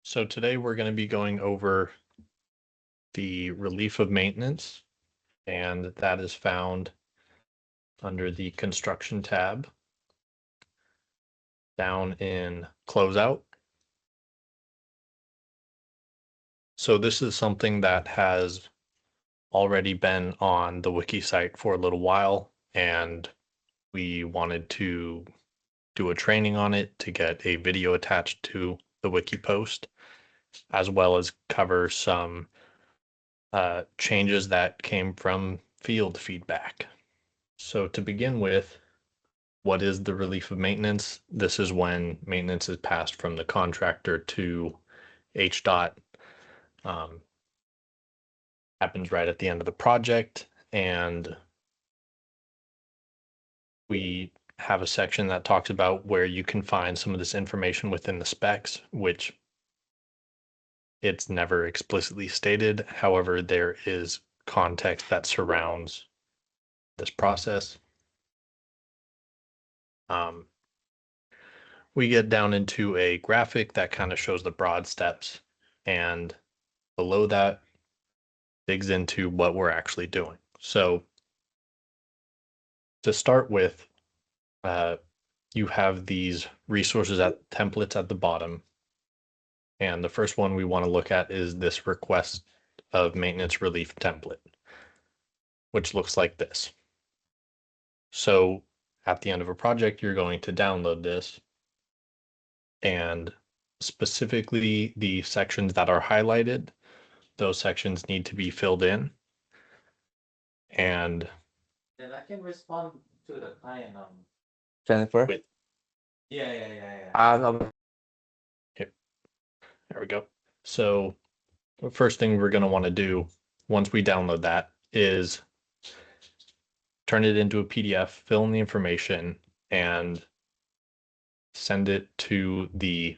So today we're going to be going over the relief of maintenance, and that is found under the construction tab down in closeout. So this is something that has already been on the wiki site for a little while, and we wanted to do a training on it to get a video attached to the wiki post, as well as cover some changes that came from field feedback. So to begin with, what is the relief of maintenance? This is when maintenance is passed from the contractor to HDOT. Happens right at the end of the project, and we have a section that talks about where you can find some of this information within the specs, which it's never explicitly stated. However, there is context that surrounds this process. We get down into a graphic that kind of shows the broad steps, and below that digs into what we're actually doing. So to start with, you have these resources at templates at the bottom. And the first one we want to look at is this request of maintenance relief template, which looks like this. So at the end of a project, you're going to download this, and specifically the sections that are highlighted, those sections need to be filled in. And Then I can respond to the client. Jennifer? with, Yeah. there we go. So the first thing we're going to want to do once we download that is turn it into a PDF, fill in the information, and send it to the,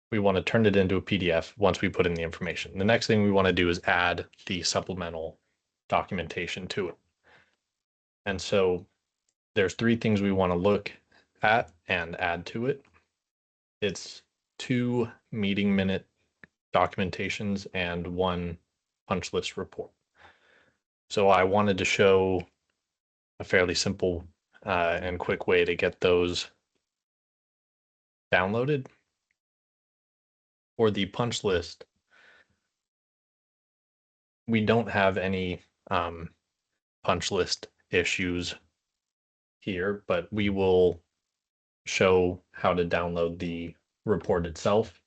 we want to turn it into a PDF once we put in the information. The next thing we want to do is add the supplemental documentation to it. And so there's three things we want to look at and add to it. It's 2 meeting minute documentations and 1 punch list report. So I wanted to show a fairly simple and quick way to get those downloaded. For the punch list, we don't have any punch list issues here, but we will show how to download the report itself.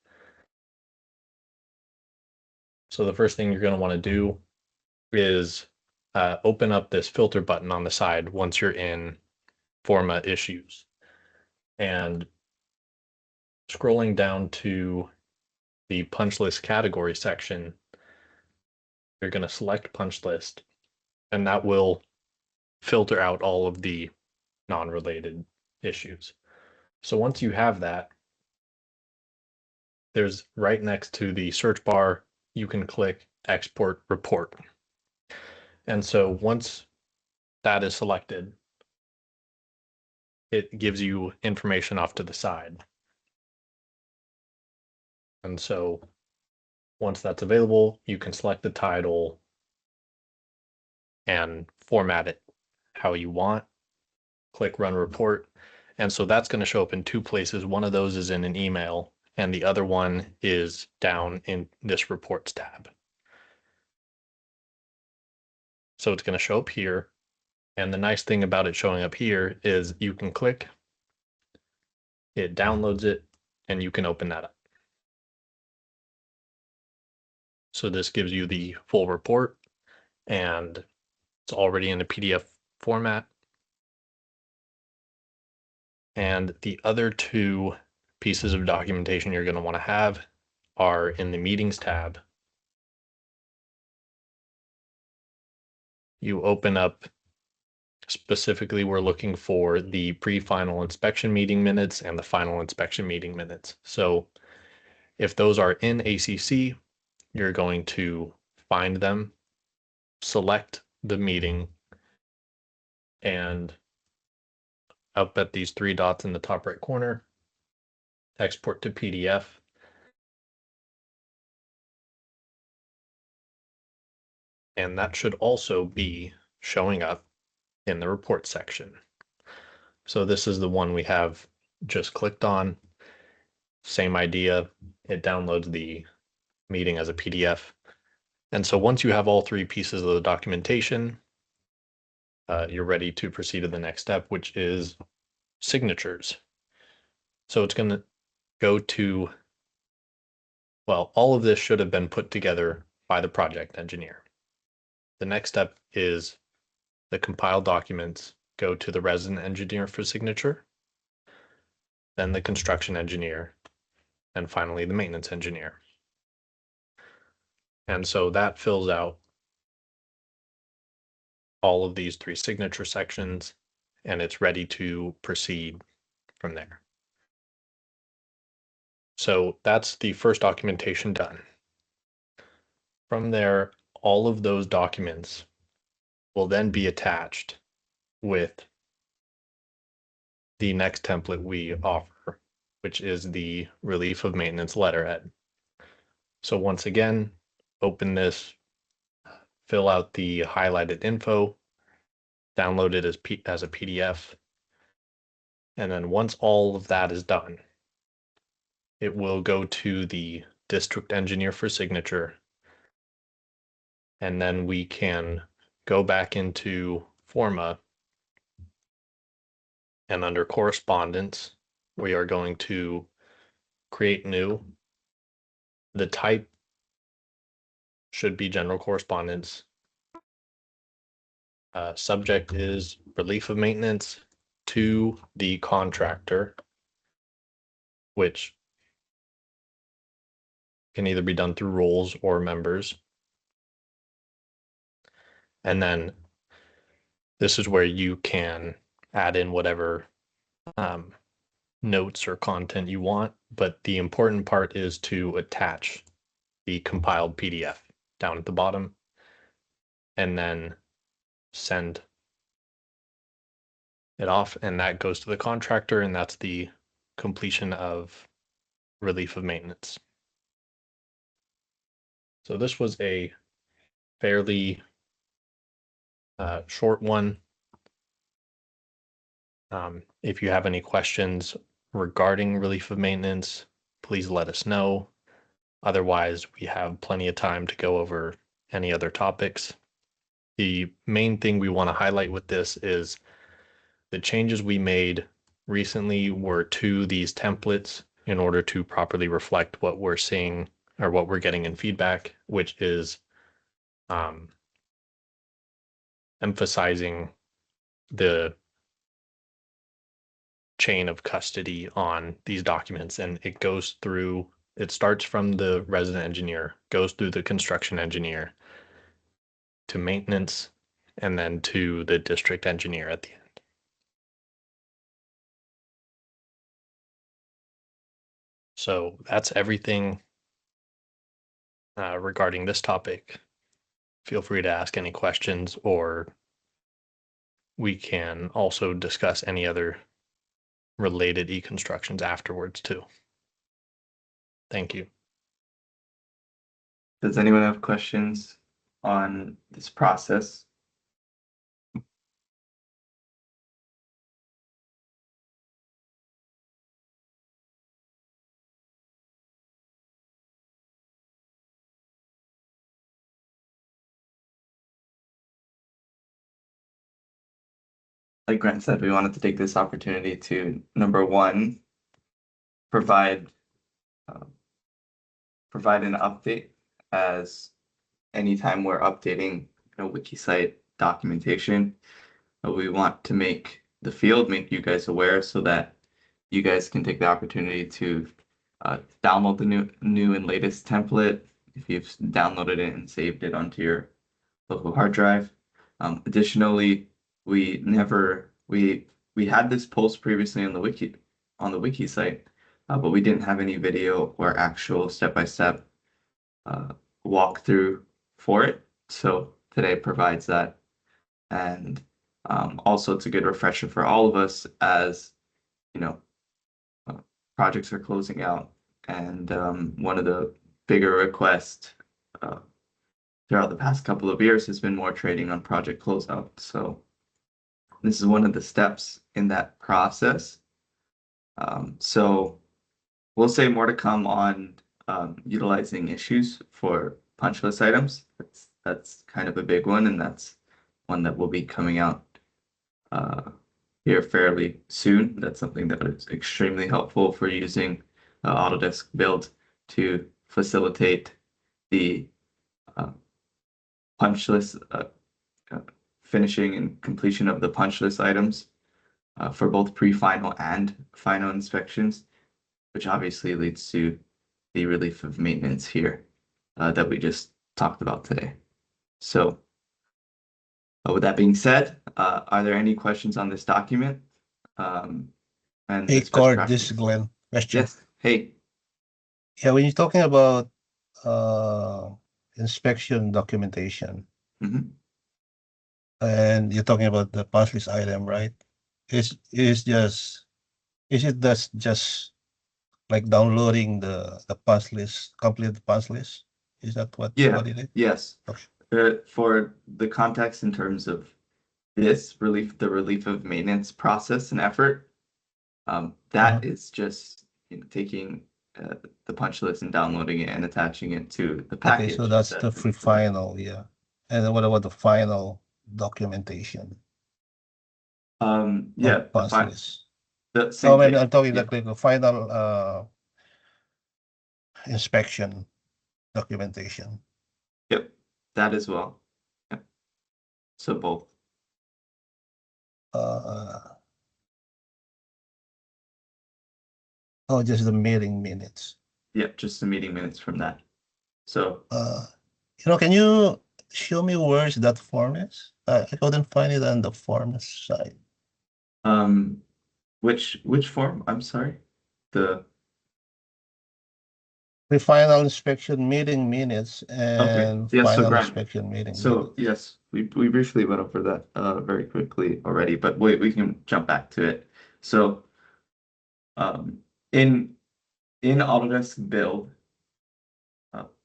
So the first thing you're going to want to do is open up this filter button on the side once you're in Forma issues. And scrolling down to the punch list category section, you're going to select punch list, and that will filter out all of the non-related issues. So once you have that, there's right next to the search bar, you can click export report. And so once that is selected, it gives you information off to the side. And so once that's available, you can select the title and format it how you want. Click run report. And so that's going to show up in 2 places. One of those is in an email, and the other one is down in this reports tab. So it's going to show up here. And the nice thing about it showing up here is you can click, it downloads it, and you can open that up. So this gives you the full report, and it's already in a PDF format. And the other 2 pieces of documentation you're going to want to have are in the meetings tab. You open up, specifically, we're looking for the pre-final inspection meeting minutes and the final inspection meeting minutes. So if those are in ACC, you're going to find them, select the meeting, and up at these three dots in the top right corner, export to PDF. And that should also be showing up in the report section. So this is the one we have just clicked on. Same idea. It downloads the meeting as a PDF. And so once you have all three pieces of the documentation, you're ready to proceed to the next step, which is signatures. So it's going to go to, well, all of this should have been put together by the project engineer. The next step is the compiled documents go to the resident engineer for signature, then the construction engineer, and finally the maintenance engineer. And so that fills out all of these three signature sections, and it's ready to proceed from there. So that's the first documentation done. From there, all of those documents will then be attached with the next template we offer, which is the relief of maintenance letterhead. So once again, open this, fill out the highlighted info, download it as a PDF. And then once all of that is done, it will go to the district engineer for signature. And then we can go back into Forma, and under correspondence, we are going to create new. The type should be general correspondence. Subject is relief of maintenance to the contractor, which can either be done through roles or members. And then this is where you can add in whatever notes or content you want, but the important part is to attach the compiled PDF down at the bottom and then send it off, and that goes to the contractor, and that's the completion of relief of maintenance. So this was a fairly short one. If you have any questions regarding relief of maintenance, please let us know. Otherwise, we have plenty of time to go over any other topics. The main thing we want to highlight with this is the changes we made recently were to these templates in order to properly reflect what we're seeing or what we're getting in feedback, which is emphasizing the chain of custody on these documents. And it starts from the resident engineer, goes through the construction engineer to maintenance, and then to the district engineer at the end. So that's everything regarding this topic. Feel free to ask any questions, or we can also discuss any other related e-constructions afterwards too. Thank you. Does anyone have questions on this process? Like Grant said, we wanted to take this opportunity to, number one, provide an update, as anytime we're updating a wiki site documentation, we want to make you guys aware so that you guys can take the opportunity to download the new and latest template if you've downloaded it and saved it onto your local hard drive. Additionally, we had this post previously on the wiki site, but we didn't have any video or actual step-by-step walkthrough for it. So today provides that. And Also, it's a good refresher for all of us as, you know, projects are closing out. And one of the bigger requests throughout the past couple of years has been more trading on project closeout. So this is one of the steps in that process. So we'll say more to come on utilizing issues for punch list items. That's kind of a big one, and that's one that will be coming out here fairly soon. That's something that is extremely helpful for using Autodesk Build to facilitate the punch list finishing and completion of the punch list items for both pre-final and final inspections, which obviously leads to the relief of maintenance here that we just talked about today. So with that being said, are there any questions on this document? And Hey, this best Cord, this is practice? Glenn. Question. Yes. Hey. Yeah, when you're talking about inspection documentation, Mhm. and you're talking about the punch list item, right? Is it that's just like downloading the punch list, complete punch list? Is that what Yeah. it is? Yes. Okay. For the context in terms of this relief, the relief of maintenance process and effort, that is just taking the punch list and downloading it and attaching it to the Okay, package. so that's the free final, yeah. And then what about the final documentation Yeah, of punch list? the Oh, same maybe thing. I'm talking Yeah. like the final inspection documentation. Yep, that as well. Yep. So both. Oh, just the meeting minutes. Yep, just the meeting minutes from that. So Can you show me where is that form is? I couldn't find it on the forms side. which form? I'm sorry. The Final inspection meeting minutes and Yeah, so final Grant. inspection meeting So minutes. yes, we briefly went over that very quickly already, but we can jump back to it. So in Autodesk Build,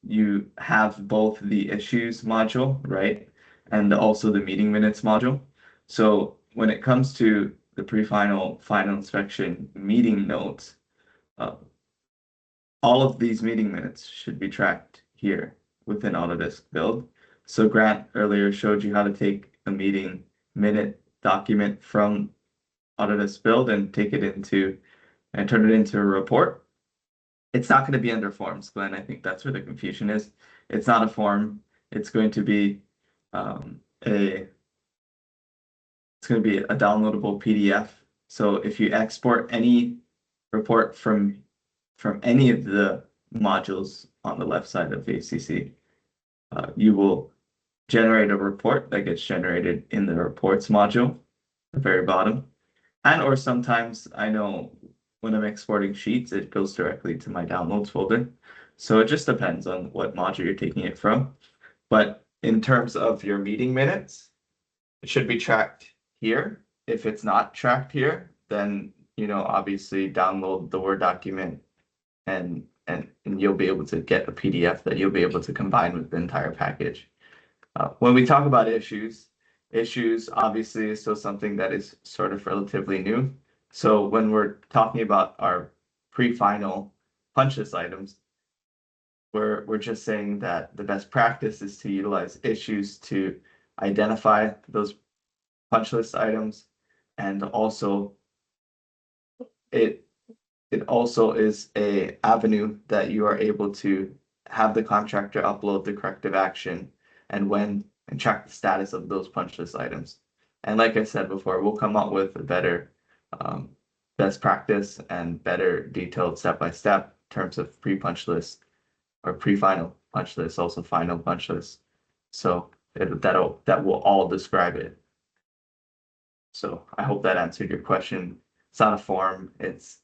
you have both the issues module, right? And also the meeting minutes module. So when it comes to the pre-final, final inspection meeting notes, all of these meeting minutes should be tracked here within Autodesk Build. So Grant earlier showed you how to take a meeting minute document from Autodesk Build and take it into and turn it into a report. It's not going to be under forms, Glenn. I think that's where the confusion is. It's not a form. It's going to be a downloadable PDF. So if you export any report from any of the modules on the left side of ACC, you will generate a report that gets generated in the reports module, the very bottom. And or sometimes I know when I'm exporting sheets, it goes directly to my downloads folder. So it just depends on what module you're taking it from. But in terms of your meeting minutes, it should be tracked here. If it's not tracked here, then obviously download the Word document and you'll be able to get a PDF that you'll be able to combine with the entire package. When we talk about issues obviously is still something that is sort of relatively new. So when we're talking about our pre-final punch list items, we're just saying that the best practice is to utilize issues to identify those punch list items, and also it also is a avenue that you are able to have the contractor upload the corrective action and track the status of those punch list items. And like I said before, we'll come up with a better best practice and better detailed step-by-step in terms of pre-punch list or pre-final punch list, also final punch list. So that will all describe it. So I hope that answered your question. It's not a form, it's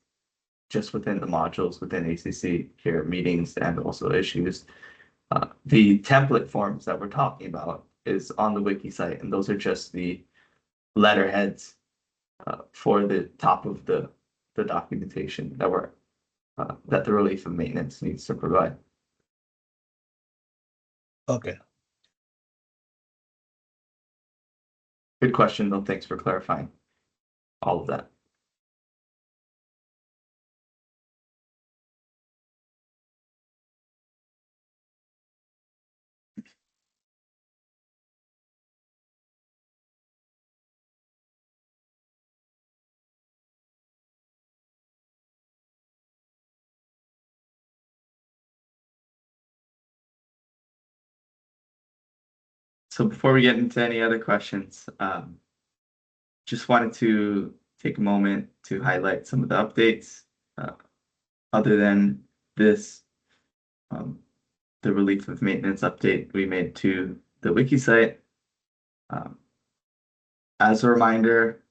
just within the modules within ACC here, meetings and also issues. The template forms that we're talking about is on the wiki site, and those are just the letterheads for the top of the documentation that the relief of maintenance needs to provide. Okay. Good question, though. Thanks for clarifying all of that. So before we get into any other questions, just wanted to take a moment to highlight some of the updates. Other than this, the relief of maintenance update we made to the wiki site. As a reminder,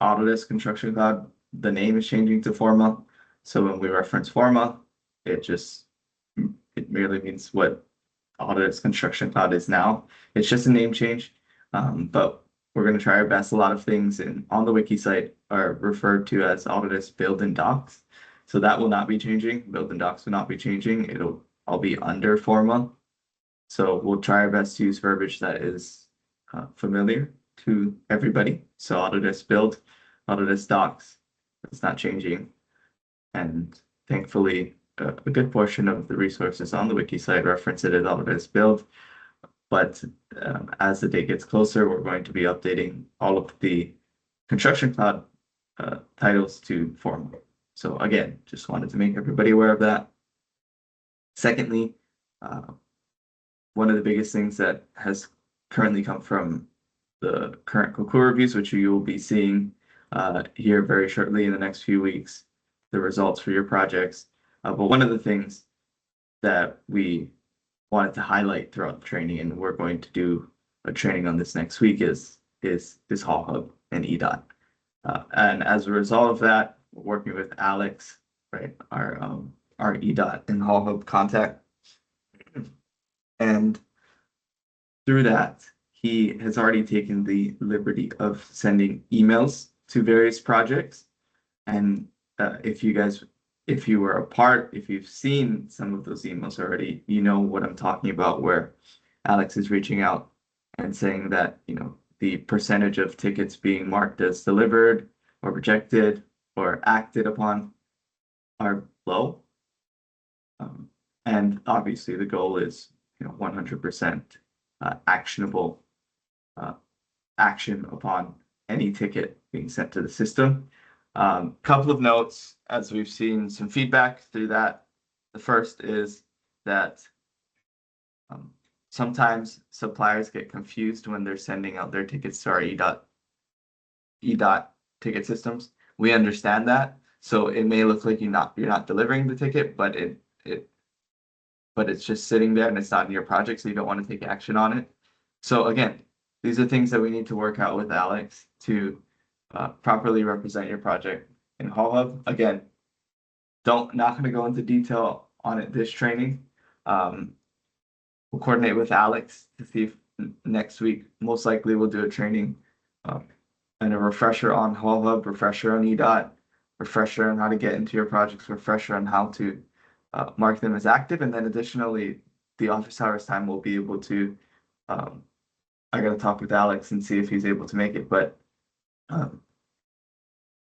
Autodesk Construction Cloud, the name is changing to Forma. So when we reference Forma, it merely means what Autodesk Construction Cloud is now. It's just a name change, but we're going to try our best. A lot of things on the wiki site are referred to as Autodesk Build and Docs. So that will not be changing. Build and Docs will not be changing. It'll all be under Forma. So we'll try our best to use verbiage that is familiar to everybody. So Autodesk Build, Autodesk Docs, it's not changing. And thankfully, a good portion of the resources on the wiki site reference it as Autodesk Build. But as the date gets closer, we're going to be updating all of the Construction Cloud titles to Forma. So again, just wanted to make everybody aware of that. Secondly, one of the biggest things that has currently come from the current COCOA reviews, which you will be seeing here very shortly in the next few weeks, the results for your projects. But one of the things that we wanted to highlight throughout the training, and we're going to do a training on this next week, is Hall Hub and EDOT. And as a result of that, we're working with Alex, right, our EDOT and Hall Hub contact. And through that, he has already taken the liberty of sending emails to various projects. And if you were a part, if you've seen some of those emails already, you know what I'm talking about, where Alex is reaching out and saying that, the percentage of tickets being marked as delivered or rejected or acted upon are low. And obviously the goal is, 100% actionable action upon any ticket being sent to the system. Couple of notes as we've seen some feedback through that. The first is that sometimes suppliers get confused when they're sending out their tickets to our EDOT ticket systems. We understand that. So it may look like you're not delivering the ticket, but it's just sitting there and it's not in your project, so you don't want to take action on it. So again, these are things that we need to work out with Alex to properly represent your project in Hall Hub. Again, not going to go into detail on it this training. We'll coordinate with Alex to see if next week, most likely we'll do a training and a refresher on Hall Hub, refresher on EDOT, refresher on how to get into your projects, refresher on how to mark them as active. And then additionally, the office hours time will be able to, I got to talk with Alex and see if he's able to make it, but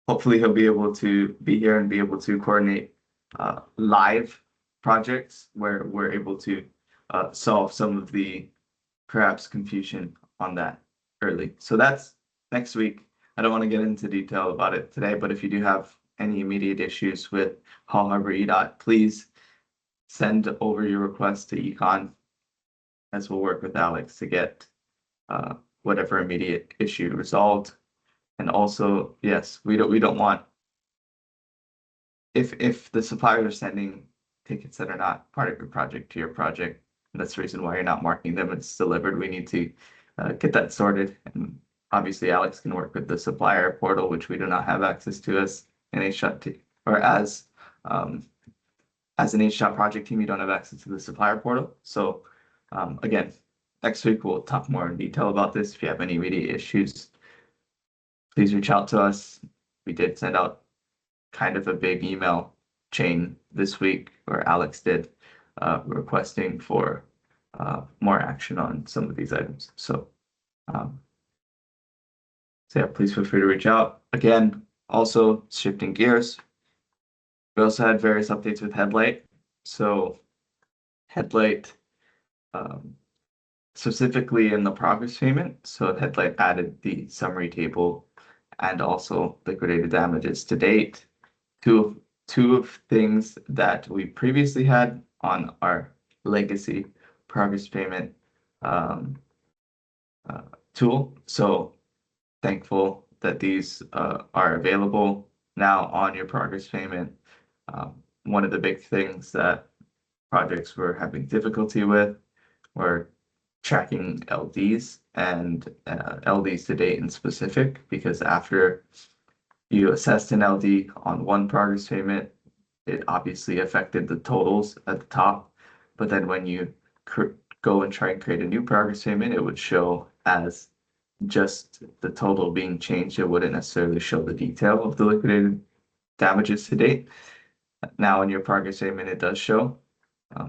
hopefully he'll be able to be here and be able to coordinate live projects where we're able to solve some of the perhaps confusion on that early. So that's next week. I don't want to get into detail about it today, but if you do have any immediate issues with Hall Harbor EDOT, please send over your request to Econ, as we'll work with Alex to get whatever immediate issue resolved. And also, yes, we don't want, if the suppliers are sending tickets that are not part of your project to your project, and that's the reason why you're not marking them, it's delivered, we need to get that sorted. And obviously Alex can work with the supplier portal, which we do not have access to as an HShot or as an HShot project team, you don't have access to the supplier portal. So again, next week we'll talk more in detail about this. If you have any immediate issues, please reach out to us. We did send out kind of a big email chain this week, or Alex did, requesting for more action on some of these items. So yeah, please feel free to reach out. Again, also shifting gears, we also had various updates with Headlight. So Headlight, specifically in the progress payment, so Headlight added the summary table and also liquidated damages to date. Two of things that we previously had on our legacy progress payment tool. So thankful that these are available now on your progress payment. One of the big things that projects were having difficulty with were tracking LDs and LDs to date in specific, because after you assessed an LD on one progress payment, it obviously affected the totals at the top. But then when you go and try and create a new progress payment, it would show as just the total being changed. It wouldn't necessarily show the detail of the liquidated damages to date. Now in your progress payment, it does show.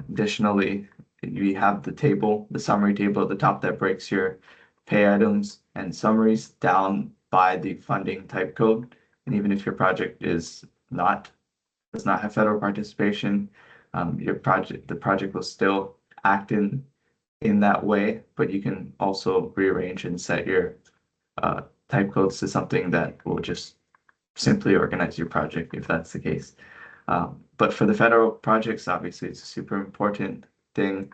Additionally, you have the table, the summary table at the top that breaks your pay items and summaries down by the funding type code. And even if your project does not have federal participation, the project will still act in that way, but you can also rearrange and set your type codes to something that will just simply organize your project if that's the case. But for the federal projects, obviously, it's a super important thing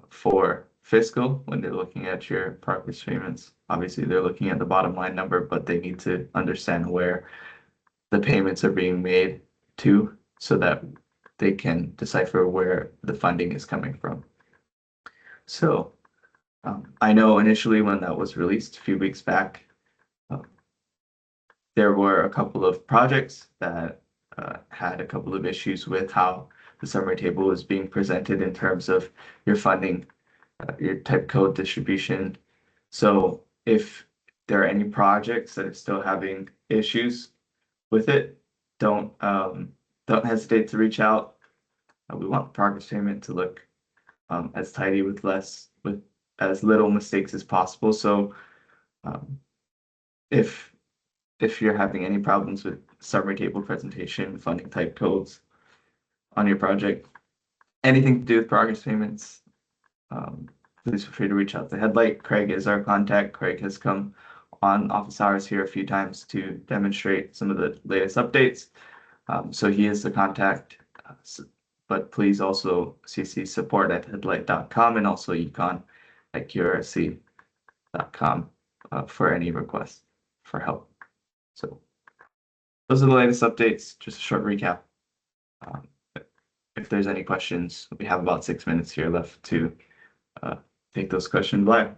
for fiscal when they're looking at your progress payments. Obviously, they're looking at the bottom line number, but they need to understand where the payments are being made to, so that they can decipher where the funding is coming from. So I know initially when that was released a few weeks back, there were a couple of projects that had a couple of issues with how the summary table was being presented in terms of your funding, your type code distribution. So if there are any projects that are still having issues with it, don't hesitate to reach out. We want the progress payment to look as tidy with as little mistakes as possible. So if you're having any problems with summary table presentation, funding type codes on your project, anything to do with progress payments, please feel free to reach out to Headlight. Craig is our contact. Craig has come on office hours here a few times to demonstrate some of the latest updates. So he is the contact, but please also CC support@headlight.com and also econ@qrc.com for any requests for help. So those are the latest updates, just a short recap. If there's any questions, we have about 6 minutes here left to take those questions live.